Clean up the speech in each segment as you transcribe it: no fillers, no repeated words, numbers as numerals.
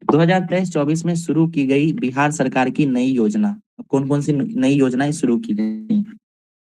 2023-24 में शुरू की गई बिहार सरकार की नई योजना, कौन कौन सी नई योजनाएं शुरू की गई?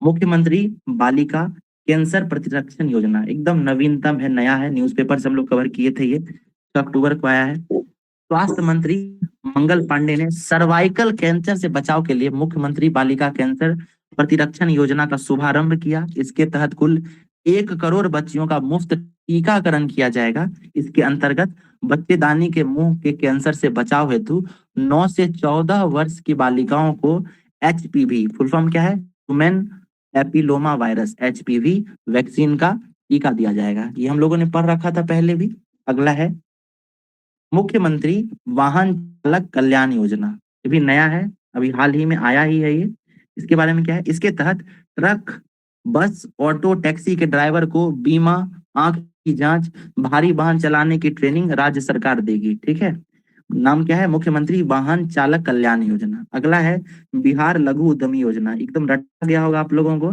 मुख्यमंत्री बालिका कैंसर प्रतिरक्षण योजना, एकदम नवीनतम है, नया है, न्यूज़पेपर से हम लोग कवर किए थे, ये 6 अक्टूबर को आया है। स्वास्थ्य मंत्री मंगल पांडे ने सर्वाइकल कैंसर से बचाव के लिए मुख्यमंत्री बालिका कैंसर प्रतिरक्षण योजना का शुभारंभ किया। इसके तहत कुल 1 करोड़ बच्चियों का मुफ्त टीकाकरण किया जाएगा। इसके अंतर्गत बच्चेदानी के मुंह के कैंसर से बचाव हेतु 9 से 14 वर्ष की बालिकाओं को एचपीवी, फुल फॉर्म क्या है, ह्यूमन एपिलोमा वायरस, एचपीवी वैक्सीन का टीका दिया जाएगा। ये हम लोगों ने पढ़ रखा था पहले भी। अगला है मुख्यमंत्री वाहन चालक कल्याण योजना, ये भी नया है, अभी हाल ही में आया ही है ये। इसके बारे में क्या है? इसके तहत ट्रक, बस, ऑटो, टैक्सी के ड्राइवर को बीमा, आंख की जांच, भारी वाहन चलाने की ट्रेनिंग राज्य सरकार देगी। ठीक है, नाम क्या है? मुख्यमंत्री वाहन चालक कल्याण योजना। अगला है बिहार लघु उद्यमी योजना, एकदम रट गया होगा आप लोगों को।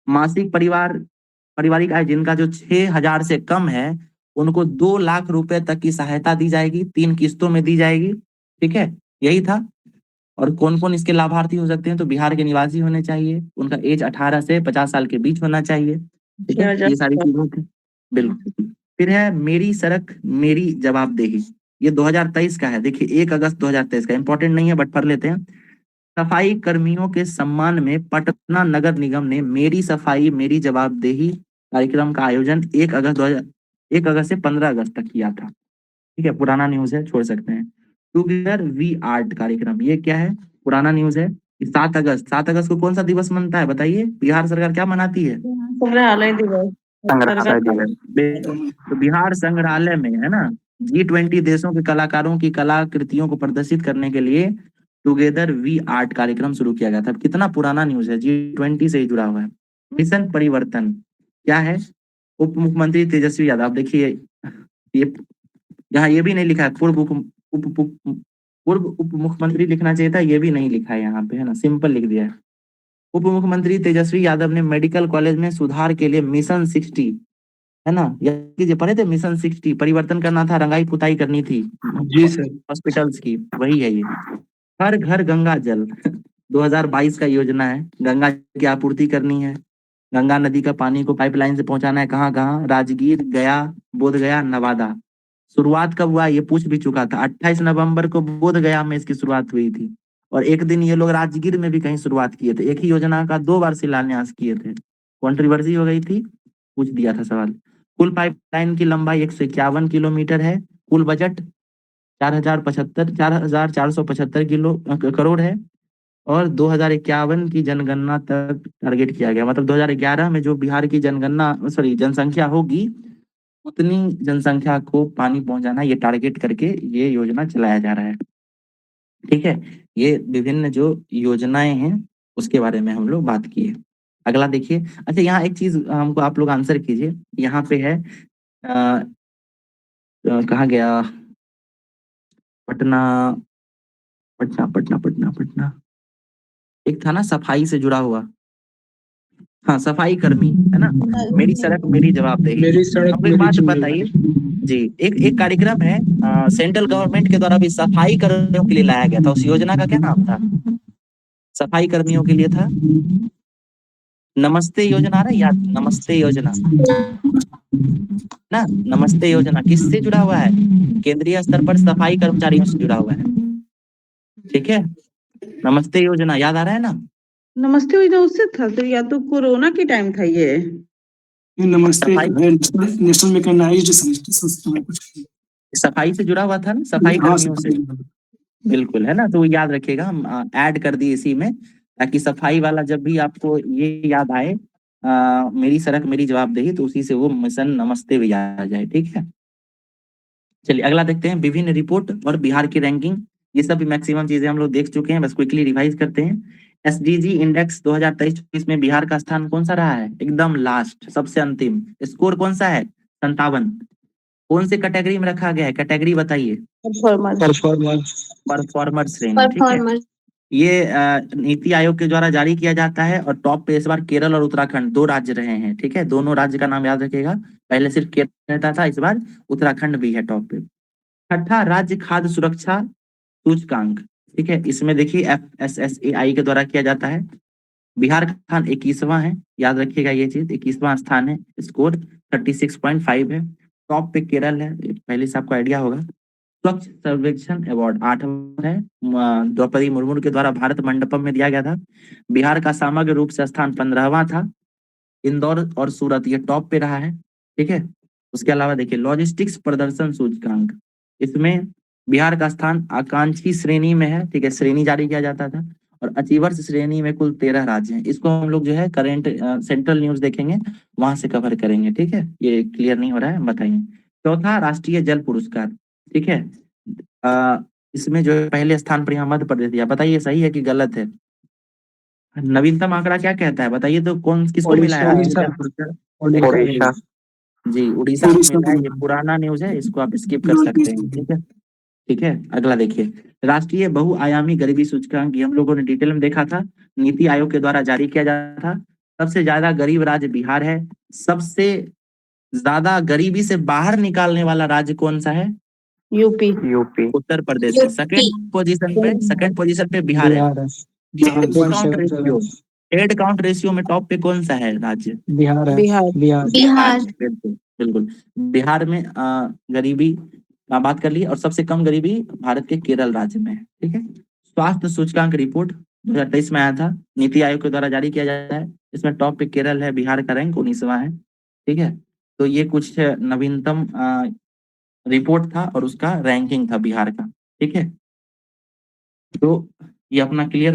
मासिक पारिवारिक आय जिनका जो 6,000 से कम है, उनको 2 लाख रुपए तक की सहायता दी जाएगी, 3 किस्तों में दी जाएगी। ठीक है, यही था। और कौन कौन इसके लाभार्थी हो सकते हैं? तो बिहार के निवासी होने चाहिए, उनका एज 18 से 50 साल के बीच होना चाहिए। ठीक है, ये सारी चीजें थी। बिल्कुल। फिर है मेरी सड़क मेरी जवाबदेही, ये 2023 का है। देखिए 1 अगस्त 2023 का, इंपॉर्टेंट नहीं है बट पढ़ लेते हैं। सफाई कर्मियों के सम्मान में पटना नगर निगम ने मेरी सफाई मेरी जवाबदेही कार्यक्रम का आयोजन 1 अगस्त से 15 अगस्त तक किया था। ठीक है, पुराना न्यूज है, छोड़ सकते हैं। टुगेदर वी आर्ट कार्यक्रम, ये क्या है? पुराना न्यूज है। 7 अगस्त को कौन सा दिवस मनता है बताइए? बिहार सरकार क्या मनाती है? संग्रहालय दिवस। संग्रहालय दिवस। तो बिहार संग्रहालय में है ना, G20 देशों के कलाकारों की कलाकृतियों को प्रदर्शित करने के लिए टुगेदर वी आर्ट कार्यक्रम शुरू किया गया था। कितना पुराना न्यूज है, G20 से ही जुड़ा हुआ है। मिशन परिवर्तन क्या है? उप मुख्यमंत्री तेजस्वी यादव, देखिए ये यहाँ ये भी नहीं लिखा है, पूर्व उप मुख्यमंत्री लिखना चाहिए था, ये भी नहीं लिखा है यहाँ पे, है ना, सिंपल लिख दिया है। उप मुख्यमंत्री तेजस्वी यादव ने मेडिकल कॉलेज में सुधार के लिए मिशन 60, है ना, ये पढ़े थे मिशन 60, परिवर्तन करना था, रंगाई पुताई करनी थी जी सर। हॉस्पिटल्स की, वही है ये। हर घर गंगा जल 2022 का योजना है, गंगा की आपूर्ति करनी है। गंगा नदी का पानी को पाइपलाइन से पहुंचाना है, कहाँ कहाँ? राजगीर, गया, बोध गया, नवादा। शुरुआत कब हुआ ये पूछ भी चुका था, 28 नवंबर को बोध गया में इसकी शुरुआत हुई थी। और एक दिन ये लोग राजगीर में भी कहीं शुरुआत किए थे। एक ही योजना का 2 बार शिलान्यास किए थे, कंट्रोवर्सी हो गई थी, पूछ दिया था सवाल। कुल पाइपलाइन की लंबाई 151 किलोमीटर है। कुल बजट 4,475 करोड़ है। और 2051 की जनगणना तक टारगेट किया गया, मतलब 2011 में जो बिहार की जनसंख्या होगी, उतनी जनसंख्या को पानी पहुंचाना, ये टारगेट करके ये योजना चलाया जा रहा है। ठीक है, ये विभिन्न जो योजनाएं हैं उसके बारे में हम लोग बात किए। अगला देखिए, अच्छा यहाँ एक चीज हमको आप लोग आंसर कीजिए, यहाँ पे है कहाँ गया, पटना पटना पटना पटना पटना, एक था ना सफाई से जुड़ा हुआ, हाँ सफाई कर्मी, है ना, मेरी सड़क मेरी जवाबदेही। मेरी सड़क हमको एक मेरी बात जिम्मेदारी। बताइए जी, एक कार्यक्रम है सेंट्रल गवर्नमेंट के द्वारा भी सफाई कर्मियों के लिए लाया गया था, उस योजना का क्या नाम था? सफाई कर्मियों के लिए था नमस्ते योजना, आ रहा है याद? नमस्ते योजना ना, नमस्ते योजना किससे जुड़ा हुआ है? केंद्रीय स्तर पर सफाई कर्मचारियों से जुड़ा हुआ है। ठीक है, नमस्ते योजना याद आ रहा है ना? नमस्ते योजना उससे था, तो या तो कोरोना के टाइम था ये। नमस्ते सफाई नेशनल मैकेनाइज्ड सिस्टम है कुछ। सफाई से जुड़ा हुआ था ना, सफाई हाँ कर्मियों से। बिल्कुल, है ना, तो याद रखिएगा, हम ऐड कर दिए इसी में, ताकि सफाई वाला जब भी आपको ये याद आए, मेरी सड़क मेरी जवाबदेही, तो उसी से वो मिशन नमस्ते भी याद आ जाए। ठीक है, चलिए अगला देखते हैं, विभिन्न रिपोर्ट और बिहार की रैंकिंग। ये सब भी मैक्सिमम चीजें हम लोग देख चुके हैं, बस क्विकली रिवाइज करते हैं। एसडीजी इंडेक्स 2023-24 में बिहार का स्थान कौन सा रहा है? एकदम लास्ट, सबसे अंतिम। स्कोर कौन सा है? 57। कौन से कैटेगरी में रखा गया है? कैटेगरी बताइए। परफॉर्मर श्रेणी। ठीक है, ये नीति आयोग के द्वारा जारी किया जाता है, और टॉप पे इस बार केरल और उत्तराखंड 2 राज्य रहे हैं। ठीक है, दोनों राज्य का नाम याद रखिएगा, पहले सिर्फ केरल रहता था, इस बार उत्तराखंड भी है टॉप पे। छठा राज्य खाद्य सुरक्षा सूचकांक, ठीक है, इसमें देखिए FSSAI के द्वारा किया जाता है। बिहार का स्थान 21वां है, याद रखिएगा ये चीज, 21वां स्थान है, स्कोर 36.5 है। टॉप पे केरल है, पहले से आपको आइडिया होगा। स्वच्छ सर्वेक्षण अवार्ड 8वां है, द्रौपदी मुर्मू के द्वारा भारत मंडपम में दिया गया था। बिहार का समग्र रूप से स्थान 15वां था। इंदौर और सूरत ये टॉप पे रहा है, ठीक है। उसके अलावा देखिए लॉजिस्टिक्स प्रदर्शन सूचकांक, इसमें बिहार का स्थान आकांक्षी श्रेणी में है, ठीक है, श्रेणी जारी किया जाता था। और अचीवर्स श्रेणी में कुल 13 राज्य हैं। इसको हम लोग जो है करेंट सेंट्रल न्यूज देखेंगे, वहां से कवर करेंगे, ठीक है। ये क्लियर नहीं हो रहा है, बताइए। चौथा राष्ट्रीय जल पुरस्कार, ठीक है। इसमें जो है पहले स्थान पर यहाँ मध्य प्रदेश दिया, बताइए सही है कि गलत है। नवीनतम आंकड़ा क्या कहता है बताइए तो, कौन किसको मिला है राष्ट्रीय जल पुरस्कार? उड़ीसा। जी उड़ीसा को उड़ीसा मिला है। को ये मिला। पुराना न्यूज है, इसको आप स्किप कर सकते हैं, ठीक है। ठीक है, अगला देखिए राष्ट्रीय बहुआयामी गरीबी सूचकांक, ये हम लोगों ने डिटेल में देखा था, नीति आयोग के द्वारा जारी किया जाता था। सबसे ज्यादा गरीब राज्य बिहार है। सबसे ज्यादा गरीबी से बाहर निकालने वाला राज्य कौन सा है? यूपी। यूपी। उत्तर प्रदेश है। सेकंड पोजीशन पे बिहार है। Bihar head count ratio, head count ratio में टॉप पे कौन सा है राज्य? बिहार है। बिहार। बिहार, बिल्कुल बिल्कुल। बिहार में गरीबी का बात कर ली, और सबसे कम गरीबी भारत के केरल राज्य में है, ठीक है। स्वास्थ्य सूचकांक रिपोर्ट 2023 में आया था, नीति आयोग के द्वारा जारी किया जाता है। इसमें टॉप पे केरल है, बिहार का रैंक 19वां है, ठीक है। तो ये कुछ नवीनतम रिपोर्ट था और उसका रैंकिंग था बिहार का, ठीक है। तो ये अपना क्लियर